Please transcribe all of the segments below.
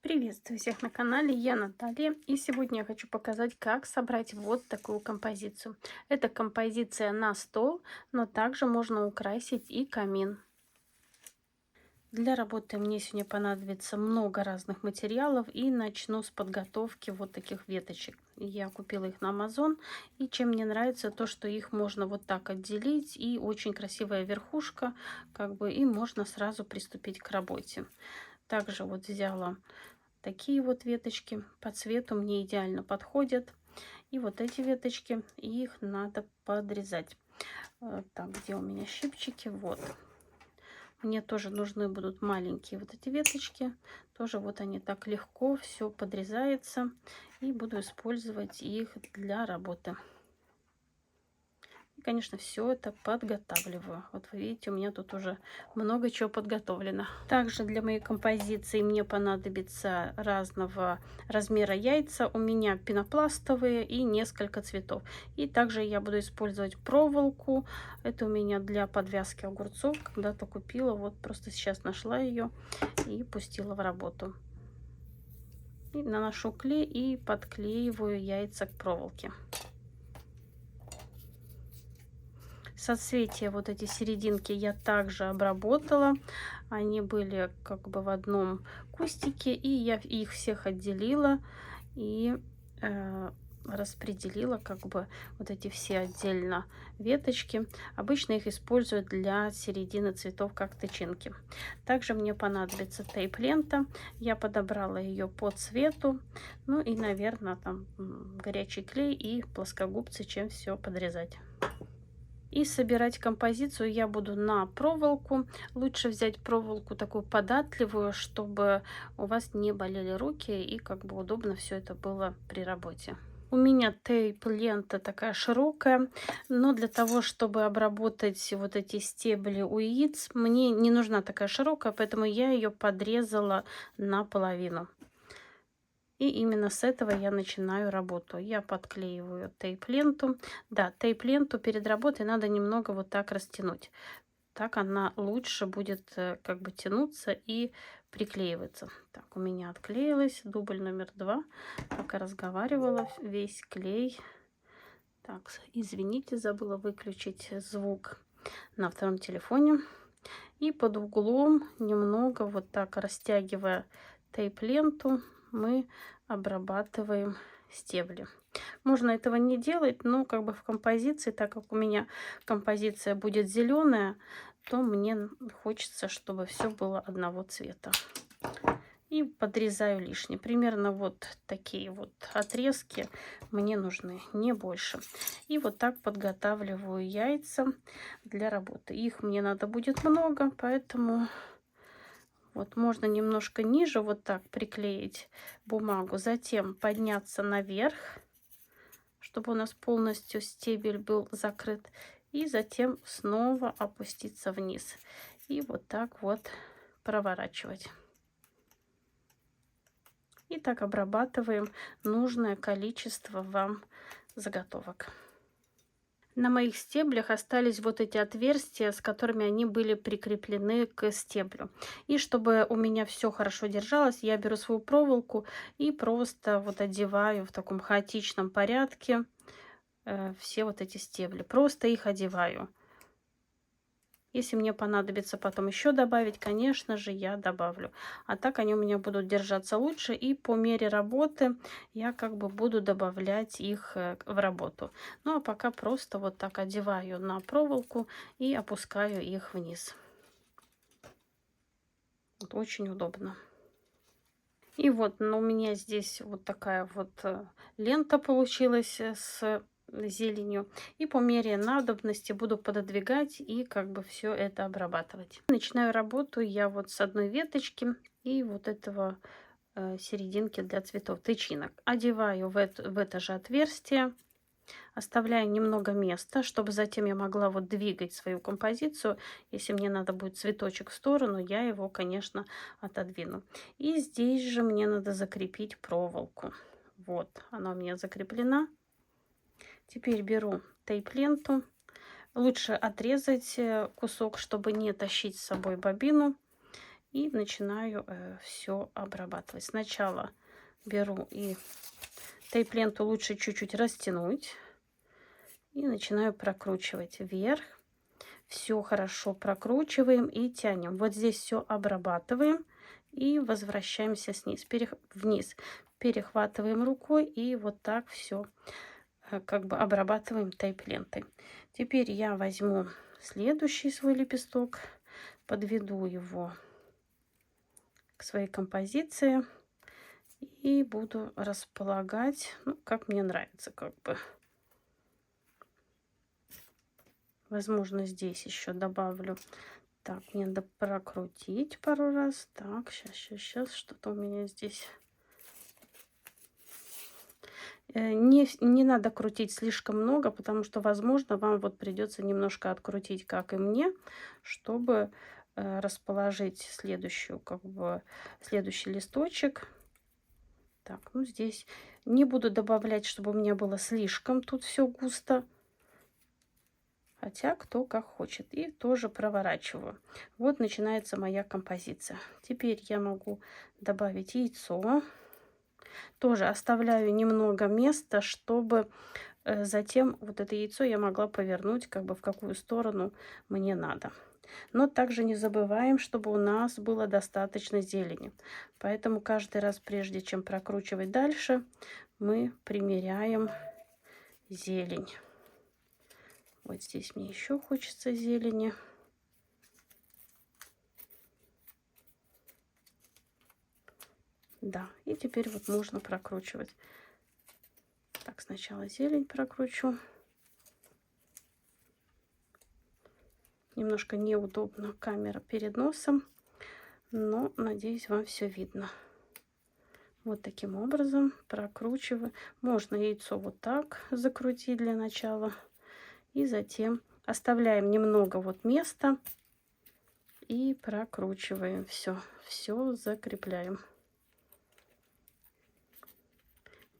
Приветствую всех на канале, я Наталья, и сегодня я хочу показать, как собрать вот такую композицию. Это композиция на стол, но также можно украсить и камин. Для работы мне сегодня понадобится много разных материалов, и начну с подготовки вот таких веточек. Я купила их на Amazon, и чем мне нравится то, что их можно вот так отделить, и очень красивая верхушка, и можно сразу приступить к работе. Также вот взяла такие вот веточки по цвету, мне идеально подходят. И вот эти веточки, их надо подрезать. Так, где у меня щипчики? Вот. Мне тоже нужны будут маленькие вот эти веточки. Тоже вот они так легко все подрезается. И буду использовать их для работы. И, конечно, все это подготавливаю. Вот вы видите, у меня тут уже много чего подготовлено. Также для моей композиции мне понадобится разного размера яйца. У меня пенопластовые и несколько цветов. И также я буду использовать проволоку. Это у меня для подвязки огурцов. Когда-то купила, вот просто сейчас нашла ее и пустила в работу. И наношу клей и подклеиваю яйца к проволоке. Соцветия, вот эти серединки, я также обработала. Они были в одном кустике, и я их всех отделила и распределила вот эти все отдельно веточки. Обычно их используют для середины цветов как тычинки. Также мне понадобится тейп-лента. Я подобрала ее по цвету. Ну и, наверное, там горячий клей и плоскогубцы, чем все подрезать. И собирать композицию я буду на проволоку. Лучше взять проволоку такую податливую, чтобы у вас не болели руки и удобно все это было при работе. У меня тейп-лента такая широкая, но для того, чтобы обработать вот эти стебли у яиц, мне не нужна такая широкая, поэтому я ее подрезала наполовину. И именно с этого я начинаю работу. Я подклеиваю тейп-ленту. Да, тейп-ленту перед работой надо немного вот так растянуть. Так она лучше будет тянуться и приклеиваться. Так, у меня отклеилась. Дубль номер 2. Пока разговаривала, весь клей. Так, извините, забыла выключить звук на втором телефоне. И под углом, немного вот так растягивая тейп-ленту, мы обрабатываем стебли. Можно этого не делать, но в композиции, так как у меня композиция будет зеленая, то мне хочется, чтобы все было одного цвета. И подрезаю лишнее. Примерно вот такие вот отрезки мне нужны, не больше. И вот так подготавливаю яйца для работы. Их мне надо будет много, поэтому вот можно немножко ниже вот так приклеить бумагу. Затем подняться наверх, чтобы у нас полностью стебель был закрыт. И затем снова опуститься вниз. И вот так вот проворачивать. И так обрабатываем нужное количество вам заготовок. На моих стеблях остались вот эти отверстия, с которыми они были прикреплены к стеблю. И чтобы у меня все хорошо держалось, я беру свою проволоку и просто вот одеваю в таком хаотичном порядке все вот эти стебли. Просто их одеваю. Если мне понадобится потом еще добавить, конечно же, я добавлю. А так они у меня будут держаться лучше. И по мере работы я буду добавлять их в работу. Ну а пока просто вот так одеваю на проволоку и опускаю их вниз. Вот очень удобно. И вот у меня здесь вот такая вот лента получилась с зеленью. И по мере надобности буду пододвигать и все это обрабатывать. Начинаю работу я вот с одной веточки и вот этого серединки для цветов, тычинок. Одеваю в это же отверстие. Оставляю немного места, чтобы затем я могла вот двигать свою композицию. Если мне надо будет цветочек в сторону, я его, конечно, отодвину. И здесь же мне надо закрепить проволоку. Вот, она у меня закреплена. Теперь беру тейп-ленту. Лучше отрезать кусок, чтобы не тащить с собой бобину. и начинаю все обрабатывать. Сначала беру и тейп-ленту лучше чуть-чуть растянуть и начинаю прокручивать вверх. Все хорошо прокручиваем и тянем. Вот здесь все обрабатываем и возвращаемся вниз. Перехватываем рукой и вот так все как бы обрабатываем тейп-лентой. Теперь я возьму следующий свой лепесток, подведу его к своей композиции и буду располагать, ну, как мне нравится, как бы. Возможно, здесь еще добавлю. Так, мне надо прокрутить пару раз. Так, сейчас, что-то у меня здесь. Не надо крутить слишком много, потому что, возможно, вам вот придется немножко открутить, как и мне, чтобы расположить следующий листочек. Так, ну здесь не буду добавлять, чтобы у меня было слишком тут все густо. Хотя кто как хочет. И тоже проворачиваю. Вот начинается моя композиция. Теперь я могу добавить яйцо. Тоже оставляю немного места, чтобы затем вот это яйцо я могла повернуть как бы в какую сторону мне надо. Но также не забываем, чтобы у нас было достаточно зелени. Поэтому каждый раз, прежде чем прокручивать дальше, мы примеряем зелень. Вот здесь мне еще хочется зелени. Да, и теперь вот можно прокручивать. Так, сначала зелень прокручу. Немножко неудобно камера перед носом, но, надеюсь, вам все видно. Вот таким образом прокручиваю. Можно яйцо вот так закрутить для начала. И затем оставляем немного вот места и прокручиваем все. Все закрепляем.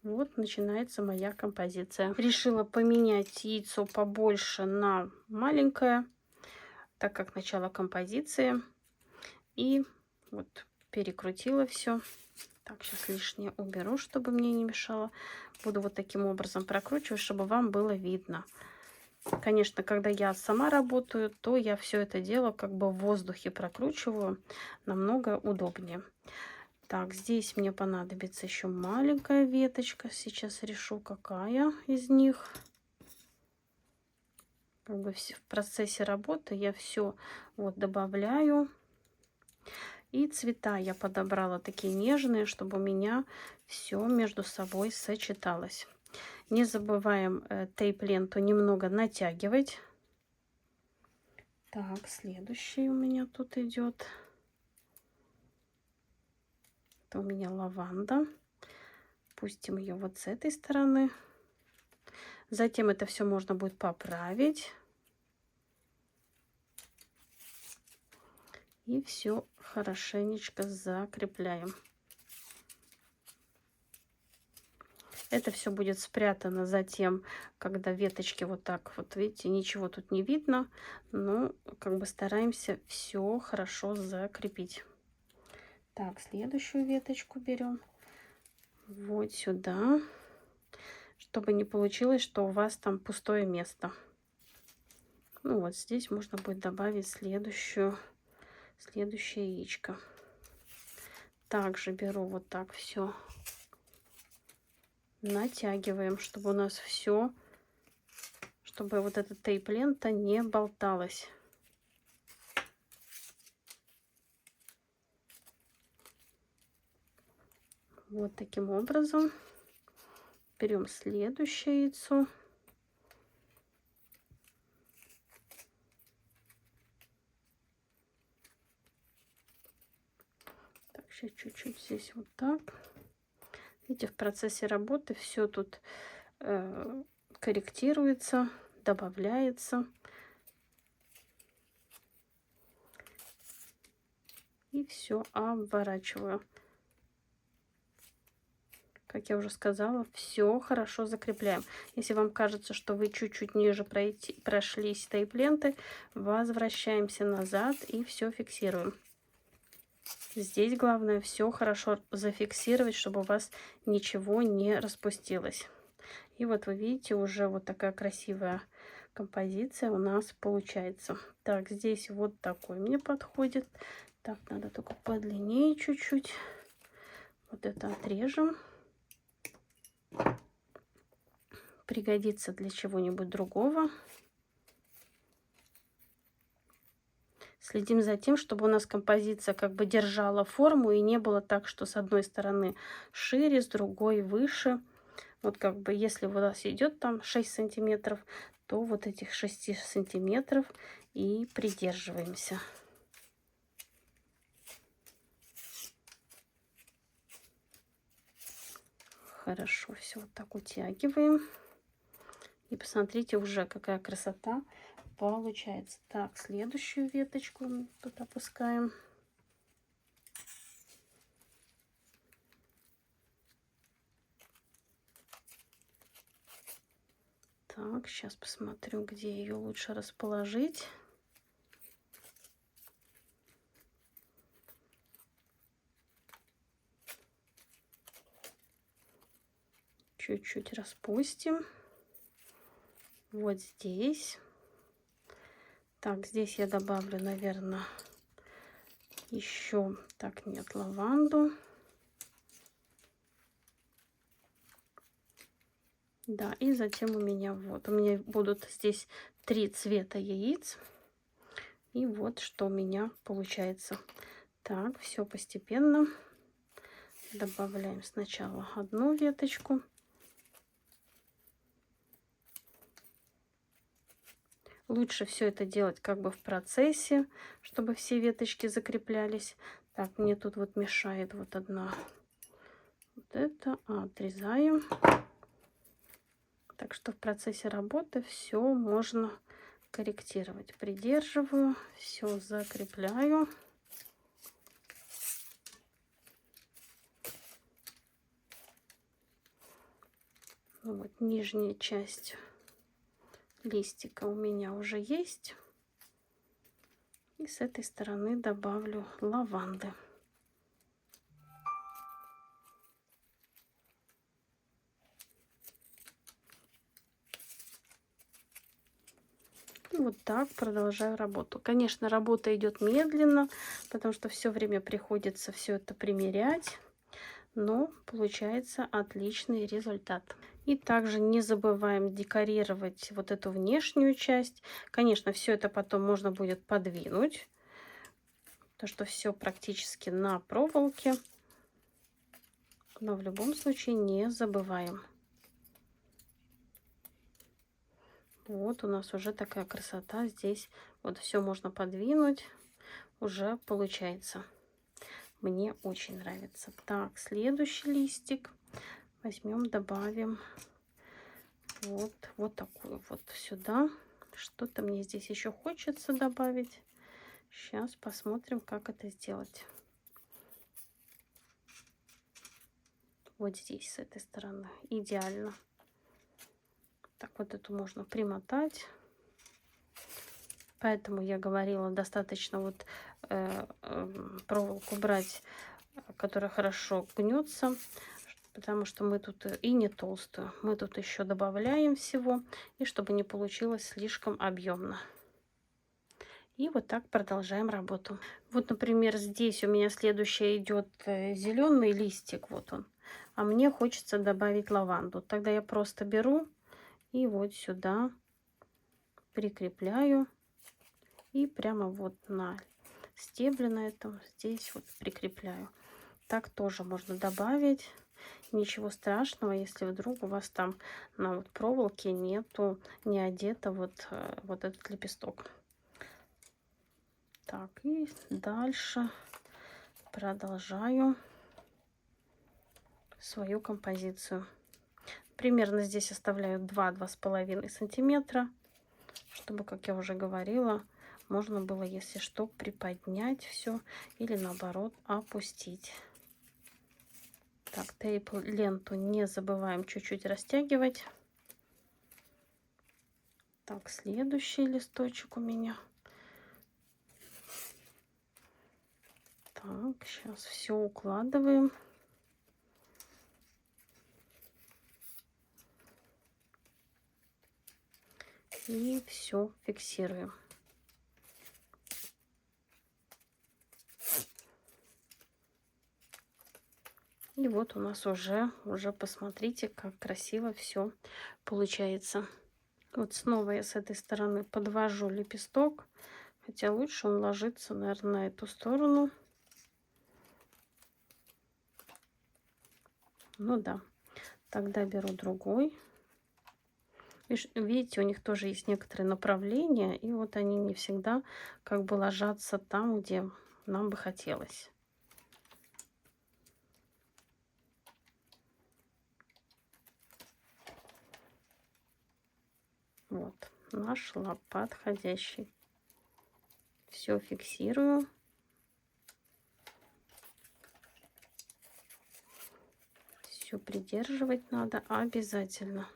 Вот начинается моя композиция. Решила поменять яйцо побольше на маленькое, так как начало композиции. И вот перекрутила все. Так, сейчас лишнее уберу, чтобы мне не мешало. Буду вот таким образом прокручивать, чтобы вам было видно. Конечно, когда я сама работаю, то я все это дело как бы в воздухе прокручиваю. Намного удобнее. Так, здесь мне понадобится еще маленькая веточка. Сейчас решу, какая из них. Как бы в процессе работы я все вот добавляю. И цвета я подобрала такие нежные, чтобы у меня все между собой сочеталось. Не забываем тейп-ленту немного натягивать. Так, следующий у меня тут идет. Это у меня лаванда. Пустим ее вот с этой стороны. Затем это все можно будет поправить. И все хорошенечко закрепляем. Это все будет спрятано затем, когда веточки вот так вот, видите, ничего тут не видно. Но как бы стараемся все хорошо закрепить. Так, следующую веточку берем вот сюда, чтобы не получилось, что у вас там пустое место. Ну вот здесь можно будет добавить следующее яичко. Также беру вот так все, натягиваем, чтобы у нас все, чтобы вот эта тейп-лента не болталась. Вот таким образом берем следующее яйцо. Так, сейчас чуть-чуть здесь вот так. Видите, в процессе работы все тут корректируется, добавляется. И все обворачиваю. Как я уже сказала, все хорошо закрепляем. Если вам кажется, что вы чуть-чуть ниже прошлись тейп-ленты, возвращаемся назад и все фиксируем. Здесь главное все хорошо зафиксировать, чтобы у вас ничего не распустилось. И вот вы видите, уже вот такая красивая композиция у нас получается. Так, здесь вот такой мне подходит. Так, надо только подлиннее чуть-чуть. Вот это отрежем. Пригодится для чего-нибудь другого. Следим за тем, чтобы у нас композиция как бы держала форму и не было так, что с одной стороны шире, с другой выше. Вот как бы если у вас идет там 6 сантиметров, то вот этих 6 сантиметров и придерживаемся. Хорошо, все вот так утягиваем. И посмотрите уже, какая красота получается. Так, следующую веточку мы тут опускаем. Так, сейчас посмотрю, где ее лучше расположить. Чуть-чуть распустим. Вот здесь. Так, здесь я добавлю, наверное, еще, так, нет, лаванду. Да, и затем у меня будут здесь 3 цвета яиц. И вот что у меня получается. Так, все постепенно добавляем сначала одну веточку. Лучше все это делать как бы в процессе, чтобы все веточки закреплялись. Так, мне тут вот мешает вот одна. Вот это отрезаем. Так что в процессе работы все можно корректировать. Придерживаю, все закрепляю. Вот нижняя часть листика у меня уже есть. И с этой стороны добавлю лаванды. И вот так продолжаю работу. Конечно, работа идет медленно, потому что все время приходится все это примерять, но получается отличный результат. И также не забываем декорировать вот эту внешнюю часть. Конечно, все это потом можно будет подвинуть, то что все практически на проволоке, но в любом случае не забываем. Вот у нас уже такая красота. Здесь вот все можно подвинуть. Уже получается. Мне очень нравится. Так, следующий листик. Возьмем, добавим вот такую вот сюда. Что-то мне здесь еще хочется добавить. Сейчас посмотрим, как это сделать. Вот здесь, с этой стороны. Идеально. Так, вот эту можно примотать. Поэтому я говорила, достаточно вот проволоку брать, которая хорошо гнется, потому что мы тут и не толстую. Мы тут еще добавляем всего, и чтобы не получилось слишком объемно. И вот так продолжаем работу. Вот, например, здесь у меня следующее идет зеленый листик, вот он. А мне хочется добавить лаванду. Тогда я просто беру и вот сюда прикрепляю. И прямо вот на стебле на этом здесь вот прикрепляю. Так тоже можно добавить. Ничего страшного, если вдруг у вас там на вот проволоке не одета вот этот лепесток. Так, и дальше продолжаю свою композицию. Примерно здесь оставляю 2-2,5 сантиметра, чтобы, как я уже говорила, можно было, если что, приподнять все или наоборот опустить. Так, тейп-ленту не забываем чуть-чуть растягивать. Так, следующий листочек у меня. Так. Так, сейчас все укладываем. И все фиксируем. И вот у нас уже посмотрите, как красиво все получается. Вот снова я с этой стороны подвожу лепесток, хотя лучше он ложится, наверное, на эту сторону. Ну да, тогда беру другой. Видите, у них тоже есть некоторые направления, и вот они не всегда как бы ложатся там, где нам бы хотелось. Вот, нашла подходящий. Все фиксирую. Все придерживать надо обязательно.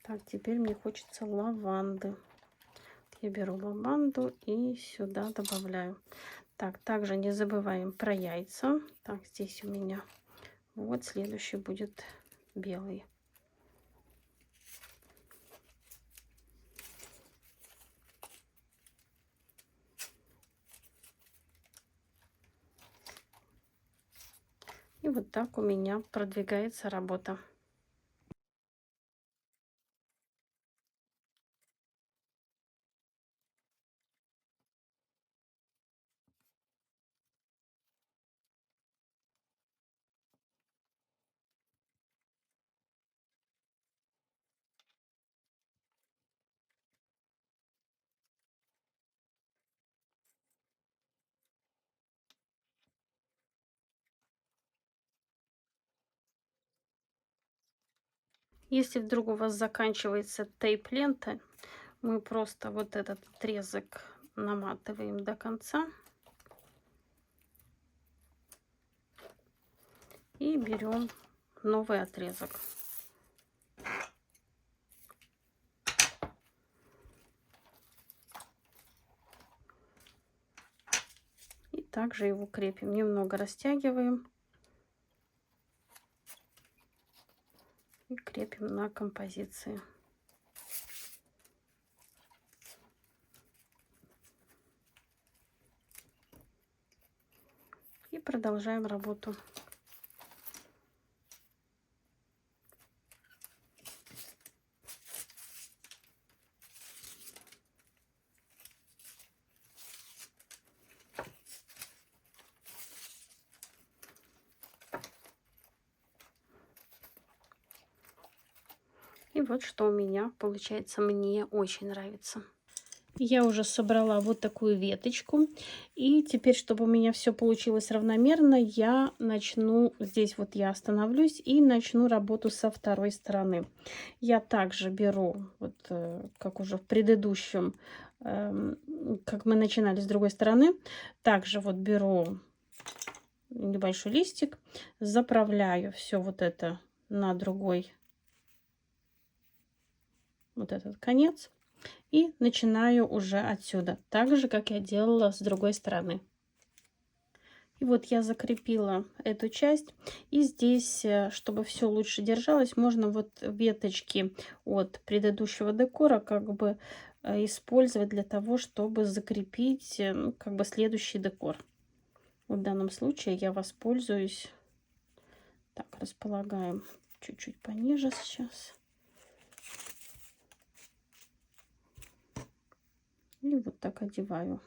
Так, теперь мне хочется лаванды. Я беру лаванду и сюда добавляю. Так, также не забываем про яйца. Так, здесь у меня вот следующий будет белый. И вот так у меня продвигается работа. Если вдруг у вас заканчивается тейп-лента, мы просто вот этот отрезок наматываем до конца и берем новый отрезок. И также его крепим. Немного растягиваем и крепим на композиции. И продолжаем работу. И вот что у меня получается, мне очень нравится. Я уже собрала вот такую веточку. И теперь, чтобы у меня все получилось равномерно, я начну, здесь вот я остановлюсь и начну работу со второй стороны. Я также беру, вот как уже в предыдущем, как мы начинали с другой стороны, также вот беру небольшой листик, заправляю все вот это на другой, вот этот конец. И начинаю уже отсюда, так же, как я делала с другой стороны. И вот я закрепила эту часть. И здесь, чтобы все лучше держалось, можно вот веточки от предыдущего декора как бы использовать для того, чтобы закрепить ну, как бы следующий декор. В данном случае я воспользуюсь. Так, располагаем чуть-чуть пониже сейчас. И вот так одеваю.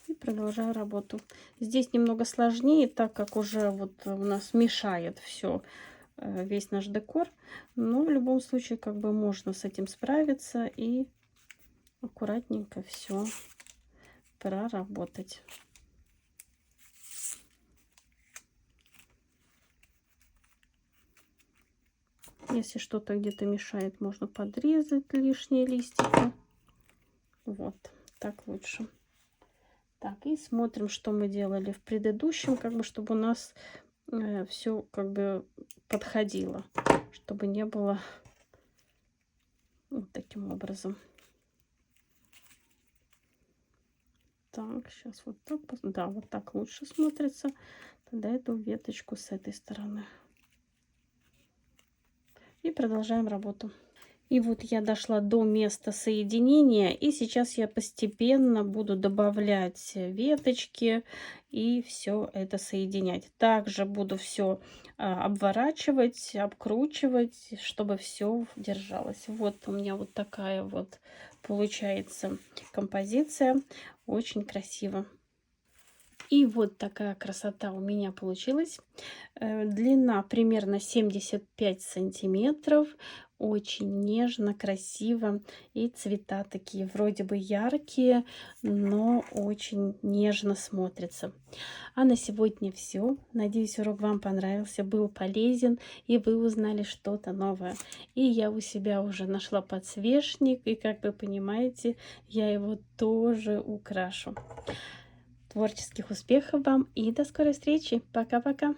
И продолжаю работу. Здесь немного сложнее, так как уже вот у нас мешает все, весь наш декор. Но в любом случае как бы можно с этим справиться и аккуратненько все проработать. Если что-то где-то мешает, можно подрезать лишние листики. Вот, так лучше. Так, и смотрим, что мы делали в предыдущем, как бы, чтобы у нас все как бы подходило, чтобы не было вот таким образом. Так, сейчас вот так. Да, вот так лучше смотрится. Тогда эту веточку с этой стороны. И продолжаем работу. И вот я дошла до места соединения, и сейчас я постепенно буду добавлять веточки и все это соединять. Также буду все обворачивать, обкручивать, чтобы все держалось. Вот у меня вот такая вот получается композиция. Очень красиво. И вот такая красота у меня получилась. Длина примерно 75 сантиметров. Очень нежно, красиво. И цвета такие вроде бы яркие, но очень нежно смотрятся. А на сегодня все. Надеюсь, урок вам понравился, был полезен, и вы узнали что-то новое. И я у себя уже нашла подсвечник, и, как вы понимаете, я его тоже украшу. Творческих успехов вам и до скорой встречи. Пока-пока.